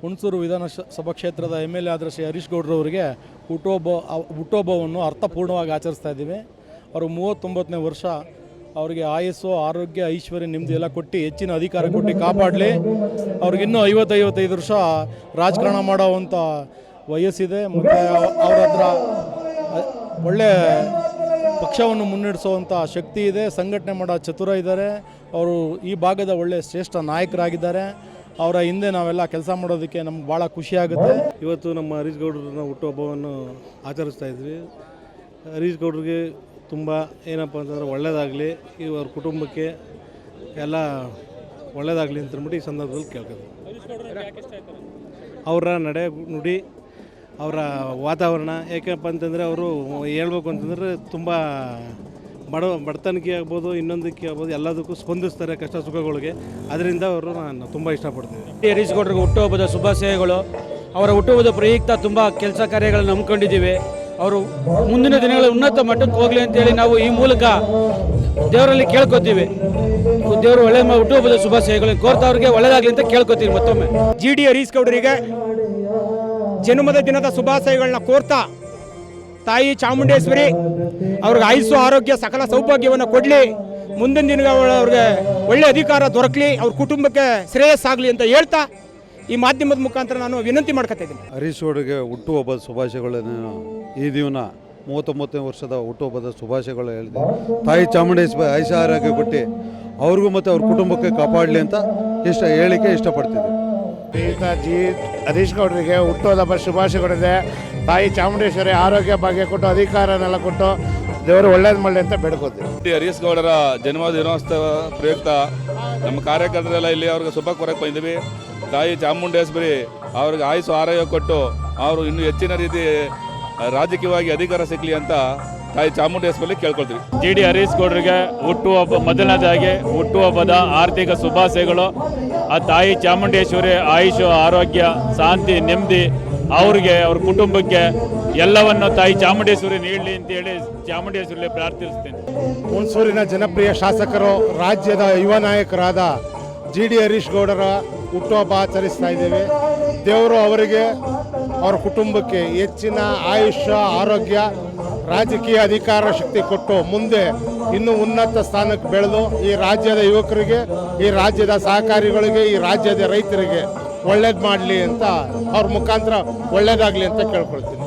ಹುಣಸೂರು ವಿಧಾನಸಭಾ ಕ್ಷೇತ್ರದ MLA ಆದ ಶ್ರೀ ಹರೀಶ್ ಗೌಡ್ರವರಿಗೆ ಹುಟ್ಟುಹಬ್ಬವನ್ನು ಅರ್ಥಪೂರ್ಣವಾಗಿ ಆಚರಿಸ್ತಾ ಇದ್ದೀವಿ. ಅವರು 39ನೇ ವರ್ಷ, ಅವರಿಗೆ ಆಯಸ್ಸು, ಆರೋಗ್ಯ, ಐಶ್ವರ್ಯ, ನೆಮ್ಮದಿ ಎಲ್ಲ ಕೊಟ್ಟು ಹೆಚ್ಚಿನ ಅಧಿಕಾರ ಕೊಟ್ಟು ಕಾಪಾಡಲಿ. ಅವ್ರಿಗಿನ್ನೂ 50-55 ವರ್ಷ ರಾಜಕಾರಣ ಮಾಡೋವಂಥ ವಯಸ್ಸಿದೆ. ಮತ್ತು ಅವ್ರ ಹತ್ರ ಒಳ್ಳೆ ಪಕ್ಷವನ್ನು ಮುನ್ನಡೆಸುವಂಥ ಶಕ್ತಿ ಇದೆ, ಸಂಘಟನೆ ಮಾಡೋ ಚತುರ ಇದ್ದಾರೆ. ಅವರು ಈ ಭಾಗದ ಒಳ್ಳೆ ಶ್ರೇಷ್ಠ ನಾಯಕರಾಗಿದ್ದಾರೆ. ಅವರ ಹಿಂದೆ ನಾವೆಲ್ಲ ಕೆಲಸ ಮಾಡೋದಕ್ಕೆ ನಮ್ಗೆ ಭಾಳ ಖುಷಿಯಾಗುತ್ತೆ. ಇವತ್ತು ನಮ್ಮ ಹರೀಶ್ ಗೌಡ್ರನ್ನ ಹುಟ್ಟುಹಬ್ಬವನ್ನು ಆಚರಿಸ್ತಾ ಇದ್ವಿ. ಹರೀಶ್ ಗೌಡ್ರಿಗೆ ತುಂಬ ಏನಪ್ಪ ಅಂತಂದರೆ ಒಳ್ಳೆಯದಾಗಲಿ, ಅವ್ರ ಕುಟುಂಬಕ್ಕೆ ಎಲ್ಲ ಒಳ್ಳೆಯದಾಗಲಿ ಅಂತಂದ್ಬಿಟ್ಟು ಈ ಸಂದರ್ಭದಲ್ಲಿ ಕೇಳ್ಕೊತೀವಿ. ಅವರ ನಡೆ ನುಡಿ, ಅವರ ವಾತಾವರಣ, ಏಕಪ್ಪ ಅಂತಂದರೆ ಅವರು ಹೇಳ್ಬೇಕು ಅಂತಂದರೆ ತುಂಬ ಬಡತನಕ್ಕೆ ಆಗ್ಬೋದು, ಇನ್ನೊಂದಕ್ಕೆ ಆಗ್ಬೋದು, ಎಲ್ಲದಕ್ಕೂ ಸ್ಪಂದಿಸ್ತಾರೆ ಕಷ್ಟ ಸುಖಗಳಿಗೆ. ಅದರಿಂದ ಅವರು ನಾನು ತುಂಬ ಇಷ್ಟಪಡ್ತೀನಿ. ಹರೀಶ್ ಗೌಡ್ರಿಗೆ ಹುಟ್ಟುಹಬ್ಬದ ಶುಭಾಶಯಗಳು. ಅವರ ಹುಟ್ಟುಹಬ್ಬದ ಪ್ರಯುಕ್ತ ತುಂಬ ಕೆಲಸ ಕಾರ್ಯಗಳನ್ನು ನಂಬ್ಕೊಂಡಿದ್ದೀವಿ. ಅವರು ಮುಂದಿನ ದಿನಗಳ ಉನ್ನತ ಮಟ್ಟಕ್ಕೆ ಹೋಗಲಿ ಅಂತೇಳಿ ನಾವು ಈ ಮೂಲಕ ದೇವರಲ್ಲಿ ಕೇಳ್ಕೊತೀವಿ. ದೇವರು ಒಳ್ಳೆ ಹುಟ್ಟುಹಬ್ಬದ ಶುಭಾಶಯಗಳನ್ನು ಕೋರ್ತಾ ಅವ್ರಿಗೆ ಒಳ್ಳೆಯದಾಗಲಿ ಅಂತ ಕೇಳ್ಕೊತೀವಿ. ಮತ್ತೊಮ್ಮೆ GD ಹರೀಶ್ ಗೌಡರಿಗೆ ಜನ್ಮದ ದಿನದ ಶುಭಾಶಯಗಳನ್ನ ಕೋರ್ತಾ ತಾಯಿ ಚಾಮುಂಡೇಶ್ವರಿ ಅವ್ರಿಗೆ ಆಯುಸ್ಸು, ಆರೋಗ್ಯ, ಸಕಲ ಸೌಭಾಗ್ಯವನ್ನು ಕೊಡಲಿ. ಮುಂದಿನ ದಿನಗಳ ಅವ್ರಿಗೆ ಒಳ್ಳೆ ಅಧಿಕಾರ ದೊರಕಲಿ, ಅವ್ರ ಕುಟುಂಬಕ್ಕೆ ಶ್ರೇಯಸ್ಸಾಗಲಿ ಅಂತ ಹೇಳ್ತಾ ಈ ಮಾಧ್ಯಮದ ಮುಖಾಂತರ ನಾನು ವಿನಂತಿ ಮಾಡ್ಕೊತಾ ಇದ್ದೀನಿ. ಹರೀಶ್ ಗೌಡರಿಗೆ ಹುಟ್ಟುಹಬ್ಬದ ಶುಭಾಶಯಗಳನ್ನು ಈ ದಿನ 39ನೇ ವರ್ಷದ ಹುಟ್ಟುಹಬ್ಬದ ಶುಭಾಶಯಗಳು ಹೇಳಿದೆ. ತಾಯಿ ಚಾಮುಂಡೇಶ್ವರಿ ಆಯುಷ್ಯ ಆರೋಗ್ಯ ಕೊಟ್ಟು ಅವ್ರಿಗೂ ಮತ್ತು ಅವ್ರ ಕುಟುಂಬಕ್ಕೆ ಕಾಪಾಡಲಿ ಅಂತ ಹೇಳಿಕೆ ಇಷ್ಟಪಡ್ತಿದ್ದೆ. ಹರೀಶ್ ಗೌಡರಿಗೆ ಹುಟ್ಟುಹಬ್ಬದ ಶುಭಾಶಯಗಳಿದೆ. ತಾಯಿ ಚಾಮುಂಡೇಶ್ವರಿ ಆರೋಗ್ಯ ಭಾಗ್ಯ ಕೊಟ್ಟು ಅಧಿಕಾರನೆಲ್ಲ ಕೊಟ್ಟು ದೇವರು ಒಳ್ಳೇದು ಮಾಡಲಿ ಅಂತ ಬೇಡ್ಕೋತೀವಿ. ಹರೀಶ್ ಗೌಡರ ಜನ್ಮದಿನೋತ್ಸವ ಪ್ರಯುಕ್ತ ನಮ್ಮ ಕಾರ್ಯಕರ್ತರೆಲ್ಲ ಇಲ್ಲಿ ಅವ್ರಿಗೆ ಶುಭ ಕೋರಕ್ಕೆ ಬಂದಿದ್ದೀವಿ. ತಾಯಿ ಚಾಮುಂಡೇಶ್ವರಿ ಅವ್ರಿಗೆ ಆಯುಸ್ಸು ಆರೋಗ್ಯ ಕೊಟ್ಟು ಅವರು ಇನ್ನೂ ಹೆಚ್ಚಿನ ರೀತಿ ರಾಜಕೀಯವಾಗಿ ಅಧಿಕಾರ ಸಿಗಲಿ ಅಂತ ತಾಯಿ ಚಾಮುಂಡೇಶ್ವರಿ ಕೇಳ್ಕೊಳ್ತೀವಿ. GD ಹರೀಶ್ ಗೌಡರಿಗೆ ಹುಟ್ಟುಹಬ್ಬ, ಮೊದಲನೇದಾಗಿ ಹುಟ್ಟುಹಬ್ಬದ ಆರ್ಥಿಕ ಶುಭಾಶಯಗಳು. ಆ ತಾಯಿ ಚಾಮುಂಡೇಶ್ವರಿ ಆಯುಷು, ಆರೋಗ್ಯ, ಶಾಂತಿ, ನೆಮ್ಮದಿ ಅವ್ರಿಗೆ, ಅವ್ರ ಕುಟುಂಬಕ್ಕೆ ಎಲ್ಲವನ್ನು ತಾಯಿ ಚಾಮುಂಡೇಶ್ವರಿ ನೀಡಲಿ ಅಂತೇಳಿ ಚಾಮುಂಡೇಶ್ವರಿ ಪ್ರಾರ್ಥಿಸ್ತೇನೆ. ಹುಣಸೂರಿನ ಜನಪ್ರಿಯ ಶಾಸಕರು, ರಾಜ್ಯದ ಯುವ ನಾಯಕರಾದ GD ಹರೀಶ್ ಗೌಡರ ಹುಟ್ಟುಹಬ್ಬ ಆಚರಿಸ್ತಾ ಇದ್ದೇವೆ. ದೇವರು ಅವರಿಗೆ, ಅವರ ಕುಟುಂಬಕ್ಕೆ ಹೆಚ್ಚಿನ ಆಯುಷ್ಯ, ಆರೋಗ್ಯ, ರಾಜಕೀಯ ಅಧಿಕಾರ ಶಕ್ತಿ ಕೊಟ್ಟು ಮುಂದೆ ಇನ್ನೂ ಉನ್ನತ ಸ್ಥಾನಕ್ಕೆ ಬೆಳೆದು ಈ ರಾಜ್ಯದ ಯುವಕರಿಗೆ, ಈ ರಾಜ್ಯದ ಸಹಕಾರಿಗಳಿಗೆ, ಈ ರಾಜ್ಯದ ರೈತರಿಗೆ ಒಳ್ಳೇದು ಮಾಡಲಿ ಅಂತ, ಅವ್ರ ಮುಖಾಂತರ ಒಳ್ಳೇದಾಗಲಿ ಅಂತ ಕೇಳ್ಕೊಳ್ತೀನಿ.